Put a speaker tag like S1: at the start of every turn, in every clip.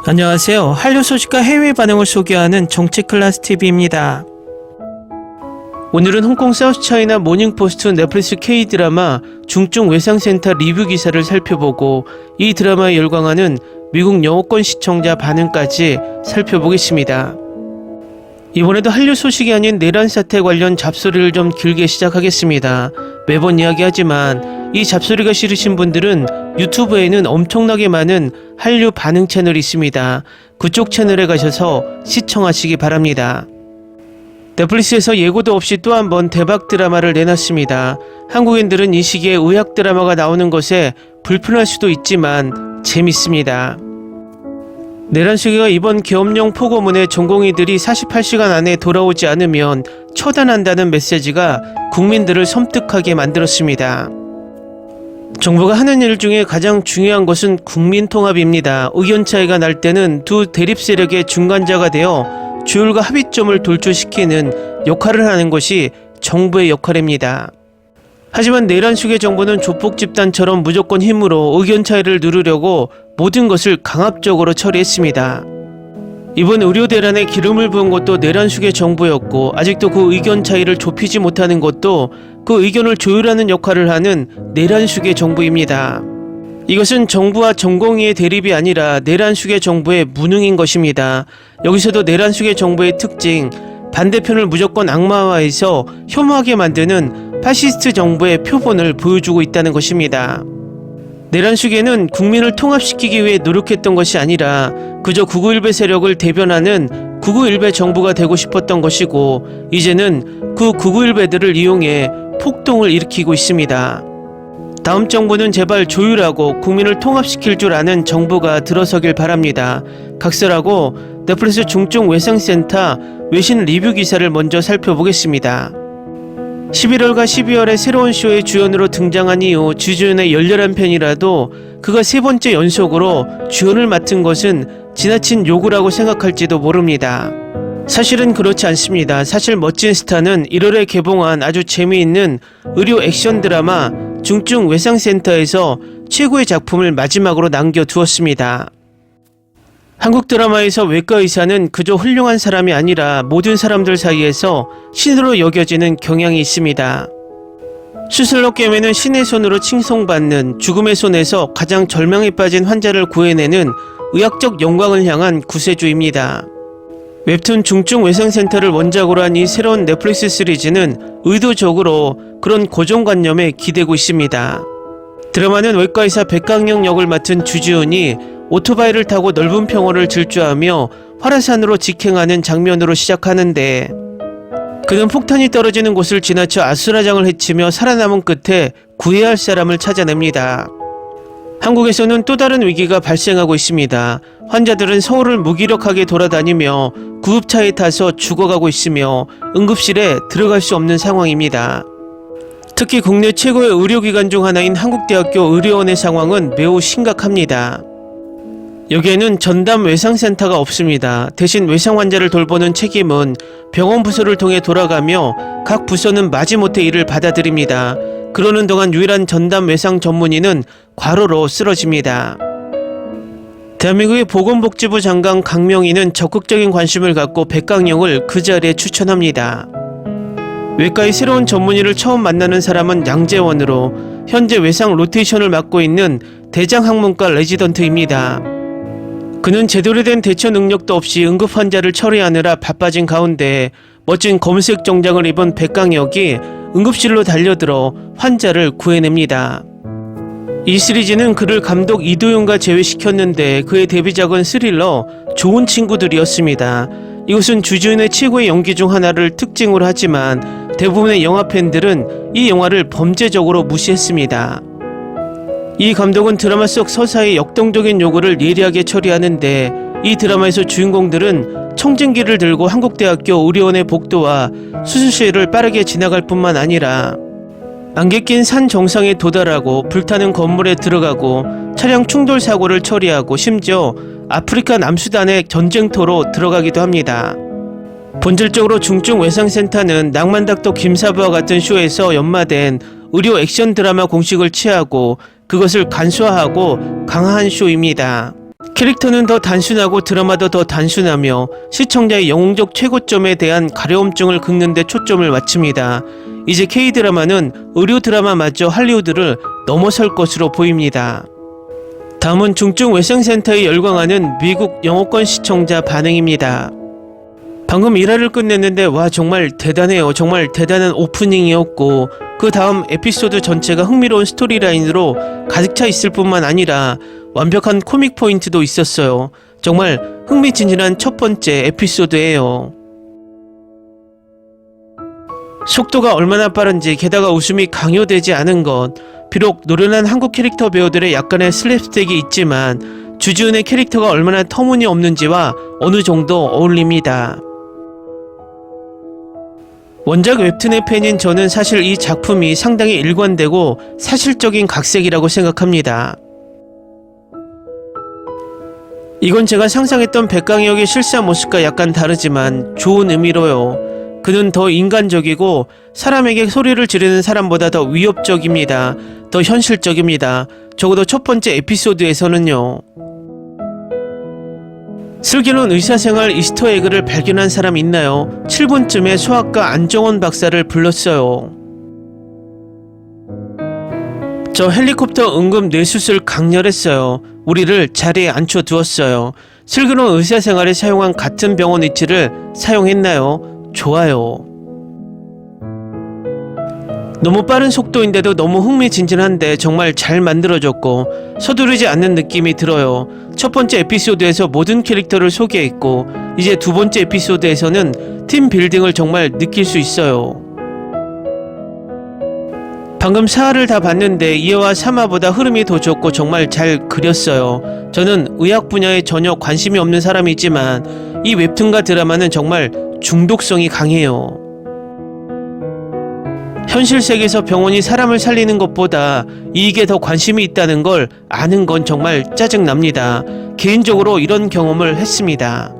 S1: 안녕하세요. 한류 소식과 해외 반응을 소개하는 정치클래스TV입니다. 오늘은 홍콩 사우스차이나 모닝포스트 넷플릭스 K드라마 중증 외상센터 리뷰 기사를 살펴보고 이 드라마에 열광하는 미국 영어권 시청자 반응까지 살펴보겠습니다. 이번에도 한류 소식이 아닌 내란 사태 관련 잡소리를 좀 길게 시작하겠습니다. 매번 이야기하지만 이 잡소리가 싫으신 분들은 유튜브에는 엄청나게 많은 한류 반응 채널이 있습니다. 그쪽 채널에 가셔서 시청하시기 바랍니다. 넷플릭스에서 예고도 없이 또 한 번 대박 드라마를 내놨습니다. 한국인들은 이 시기에 의학 드라마가 나오는 것에 불편할 수도 있지만 재밌습니다. 내란수계가 이번 계엄령 포고문에 전공의들이 48시간 안에 돌아오지 않으면 처단한다는 메시지가 국민들을 섬뜩하게 만들었습니다. 정부가 하는 일 중에 가장 중요한 것은 국민통합입니다. 의견 차이가 날 때는 두 대립 세력의 중간자가 되어 주율과 합의점을 돌출시키는 역할을 하는 것이 정부의 역할입니다. 하지만 내란수계 정부는 조폭 집단처럼 무조건 힘으로 의견 차이를 누르려고 모든 것을 강압적으로 처리했습니다. 이번 의료대란에 기름을 부은 것도 내란수계 정부였고 아직도 그 의견 차이를 좁히지 못하는 것도 그 의견을 조율하는 역할을 하는 내란수계 정부입니다. 이것은 정부와 전공의의 대립이 아니라 내란수계 정부의 무능인 것입니다. 여기서도 내란수계 정부의 특징, 반대편을 무조건 악마화해서 혐오하게 만드는 파시스트 정부의 표본을 보여주고 있다는 것입니다. 내란수계는 국민을 통합시키기 위해 노력했던 것이 아니라 그저 991배 세력을 대변하는 991배 정부가 되고 싶었던 것이고 이제는 그 991배들을 이용해 폭동을 일으키고 있습니다. 다음 정부는 제발 조율하고 국민을 통합시킬 줄 아는 정부가 들어서길 바랍니다. 각설하고 넷플릭스 중증 외상센터 외신 리뷰 기사를 먼저 살펴보겠습니다. 11월과 12월에 새로운 쇼의 주연으로 등장한 이후 주주연의 열렬한 팬이라도 그가 세 번째 연속으로 주연을 맡은 것은 지나친 요구라고 생각할지도 모릅니다. 사실은 그렇지 않습니다. 사실 멋진 스타는 1월에 개봉한 아주 재미있는 의료 액션 드라마 중증 외상센터에서 최고의 작품을 마지막으로 남겨두었습니다. 한국 드라마에서 외과 의사는 그저 훌륭한 사람이 아니라 모든 사람들 사이에서 신으로 여겨지는 경향이 있습니다. 수술로 깨매는 신의 손으로 칭송받는 죽음의 손에서 가장 절망에 빠진 환자를 구해내는 의학적 영광을 향한 구세주입니다. 웹툰 중증 외상센터를 원작으로 한 이 새로운 넷플릭스 시리즈는 의도적으로 그런 고정관념에 기대고 있습니다. 드라마는 외과의사 백강영 역을 맡은 주지훈이 오토바이를 타고 넓은 평원을 질주하며 화라산으로 직행하는 장면으로 시작하는데 그는 폭탄이 떨어지는 곳을 지나쳐 아수라장을 헤치며 살아남은 끝에 구해야 할 사람을 찾아냅니다. 한국에서는 또 다른 위기가 발생하고 있습니다. 환자들은 서울을 무기력하게 돌아다니며 구급차에 타서 죽어가고 있으며 응급실에 들어갈 수 없는 상황입니다. 특히 국내 최고의 의료기관 중 하나인 한국대학교 의료원의 상황은 매우 심각합니다. 여기에는 전담 외상센터가 없습니다. 대신 외상 환자를 돌보는 책임은 병원 부서를 통해 돌아가며 각 부서는 마지못해 이를 받아들입니다. 그러는 동안 유일한 전담 외상 전문의는 과로로 쓰러집니다. 대한민국의 보건복지부 장관 강명희는 적극적인 관심을 갖고 백강영을 그 자리에 추천합니다. 외과의 새로운 전문의를 처음 만나는 사람은 양재원으로 현재 외상 로테이션을 맡고 있는 대장학문과 레지던트입니다. 그는 제대로 된 대처 능력도 없이 응급 환자를 처리하느라 바빠진 가운데 멋진 검은색 정장을 입은 백강혁이 응급실로 달려들어 환자를 구해냅니다. 이 시리즈는 그를 감독 이도윤과 제외시켰는데 그의 데뷔작은 스릴러 좋은 친구들이었습니다. 이것은 주지훈의 최고의 연기 중 하나를 특징으로 하지만 대부분의 영화 팬들은 이 영화를 범죄적으로 무시했습니다. 이 감독은 드라마 속 서사의 역동적인 요구를 예리하게 처리하는데 이 드라마에서 주인공들은 청진기를 들고 한국대학교 의료원의 복도와 수술실을 빠르게 지나갈 뿐만 아니라 안개 낀 산 정상에 도달하고 불타는 건물에 들어가고 차량 충돌 사고를 처리하고 심지어 아프리카 남수단의 전쟁터로 들어가기도 합니다. 본질적으로 중증 외상센터는 낭만닥터 김사부와 같은 쇼에서 연마된 의료 액션 드라마 공식을 취하고 그것을 간소화하고 강화한 쇼입니다. 캐릭터는 더 단순하고 드라마도 더 단순하며 시청자의 영웅적 최고점에 대한 가려움증을 긁는 데 초점을 맞춥니다. 이제 K드라마는 의료 드라마마저 할리우드를 넘어설 것으로 보입니다. 다음은 중증 외상센터에 열광하는 미국 영어권 시청자 반응입니다. 방금 일화를 끝냈는데 와 정말 대단해요. 정말 대단한 오프닝이었고 그 다음 에피소드 전체가 흥미로운 스토리라인으로 가득 차 있을 뿐만 아니라 완벽한 코믹 포인트도 있었어요. 정말 흥미진진한 첫 번째 에피소드예요. 속도가 얼마나 빠른지 게다가 웃음이 강요되지 않은 것. 비록 노련한 한국 캐릭터 배우들의 약간의 슬랩스틱이 있지만 주지훈의 캐릭터가 얼마나 터무니없는지와 어느 정도 어울립니다. 원작 웹툰의 팬인 저는 사실 이 작품이 상당히 일관되고 사실적인 각색이라고 생각합니다. 이건 제가 상상했던 백강희 역의 실사 모습과 약간 다르지만 좋은 의미로요. 그는 더 인간적이고 사람에게 소리를 지르는 사람보다 더 위협적입니다. 더 현실적입니다. 적어도 첫 번째 에피소드에서는요. 슬기로운 의사생활 이스터에그를 발견한 사람 있나요? 7분쯤에 소아과 안정원 박사를 불렀어요. 저 헬리콥터 응급 뇌수술 강렬했어요. 우리를 자리에 앉혀두었어요. 슬기로운 의사생활에 사용한 같은 병원 위치를 사용했나요? 좋아요. 너무 빠른 속도인데도 너무 흥미진진한데 정말 잘 만들어졌고 서두르지 않는 느낌이 들어요. 첫 번째 에피소드에서 모든 캐릭터를 소개했고 이제 두 번째 에피소드에서는 팀 빌딩을 정말 느낄 수 있어요. 방금 4화를 다 봤는데 2화와 3화보다 흐름이 더 좋고 정말 잘 그렸어요. 저는 의학 분야에 전혀 관심이 없는 사람이지만 이 웹툰과 드라마는 정말 중독성이 강해요. 현실 세계에서 병원이 사람을 살리는 것보다 이익에 더 관심이 있다는 걸 아는 건 정말 짜증납니다. 개인적으로 이런 경험을 했습니다.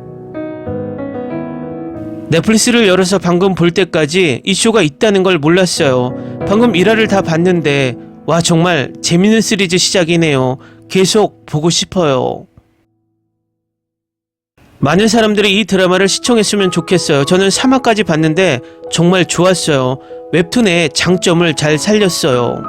S1: 넷플릭스를 열어서 방금 볼 때까지 이 쇼가 있다는 걸 몰랐어요. 방금 1화를 다 봤는데 와 정말 재밌는 시리즈 시작이네요. 계속 보고 싶어요. 많은 사람들이 이 드라마를 시청했으면 좋겠어요. 저는 3화까지 봤는데 정말 좋았어요. 웹툰의 장점을 잘 살렸어요.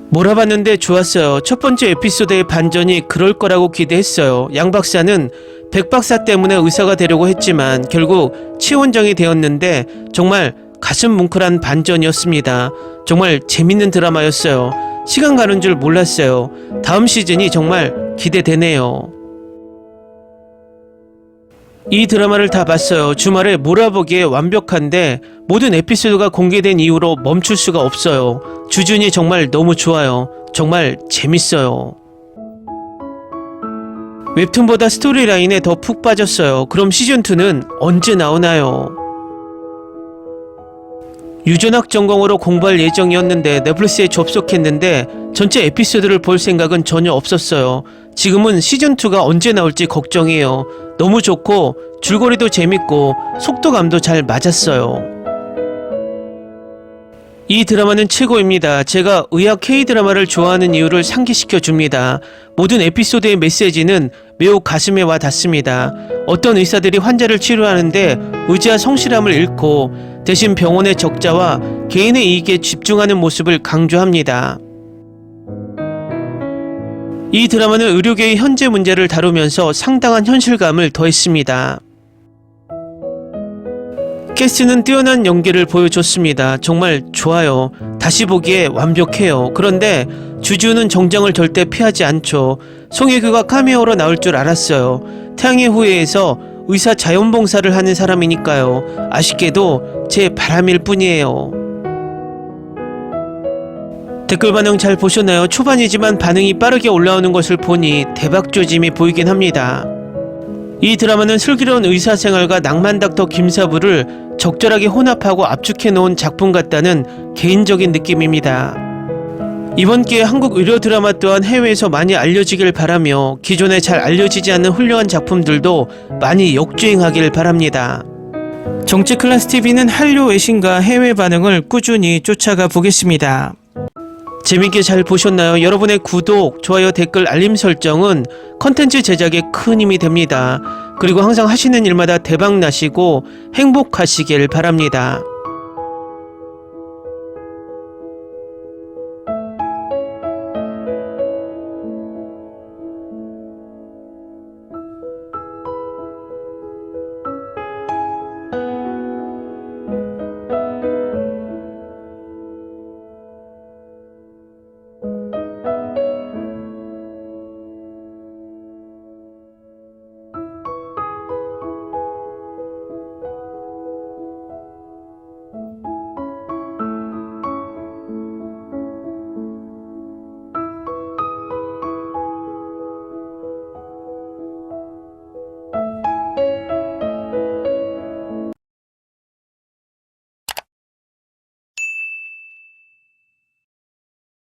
S1: 몰아봤는데 좋았어요. 첫 번째 에피소드의 반전이 그럴 거라고 기대했어요. 양 박사는 백 박사 때문에 의사가 되려고 했지만 결국 치원정이 되었는데 정말 가슴 뭉클한 반전이었습니다. 정말 재밌는 드라마였어요. 시간 가는 줄 몰랐어요. 다음 시즌이 정말 기대되네요. 이 드라마를 다 봤어요. 주말에 몰아보기에 완벽한데 모든 에피소드가 공개된 이후로 멈출 수가 없어요. 주준이 정말 너무 좋아요. 정말 재밌어요. 웹툰보다 스토리라인에 더 푹 빠졌어요. 그럼 시즌2는 언제 나오나요? 유전학 전공으로 공부할 예정이었는데 넷플릭스에 접속했는데 전체 에피소드를 볼 생각은 전혀 없었어요. 지금은 시즌2가 언제 나올지 걱정이에요. 너무 좋고 줄거리도 재밌고 속도감도 잘 맞았어요. 이 드라마는 최고입니다. 제가 의학 K드라마를 좋아하는 이유를 상기시켜 줍니다. 모든 에피소드의 메시지는 매우 가슴에 와 닿습니다. 어떤 의사들이 환자를 치료하는데 의지와 성실함을 잃고 대신 병원의 적자와 개인의 이익에 집중하는 모습을 강조합니다. 이 드라마는 의료계의 현재 문제를 다루면서 상당한 현실감을 더했습니다. 캐스트는 뛰어난 연기를 보여줬습니다. 정말 좋아요. 다시 보기에 완벽해요. 그런데 주지훈은 정장을 절대 피하지 않죠. 송혜교가 카메오로 나올 줄 알았어요. 태양의 후예에서 의사 자연봉사를 하는 사람이니까요. 아쉽게도 제 바람일 뿐이에요. 댓글 반응 잘 보셨나요? 초반이지만 반응이 빠르게 올라오는 것을 보니 대박조짐이 보이긴 합니다. 이 드라마는 슬기로운 의사생활과 낭만 닥터 김사부를 적절하게 혼합하고 압축해 놓은 작품 같다는 개인적인 느낌입니다. 이번 기회에 한국 의료 드라마 또한 해외에서 많이 알려지길 바라며 기존에 잘 알려지지 않는 훌륭한 작품들도 많이 역주행하길 바랍니다. 정치클래스TV는 한류 외신과 해외 반응을 꾸준히 쫓아가 보겠습니다. 재밌게 잘 보셨나요? 여러분의 구독, 좋아요, 댓글, 알림 설정은 컨텐츠 제작에 큰 힘이 됩니다. 그리고 항상 하시는 일마다 대박 나시고 행복하시길 바랍니다.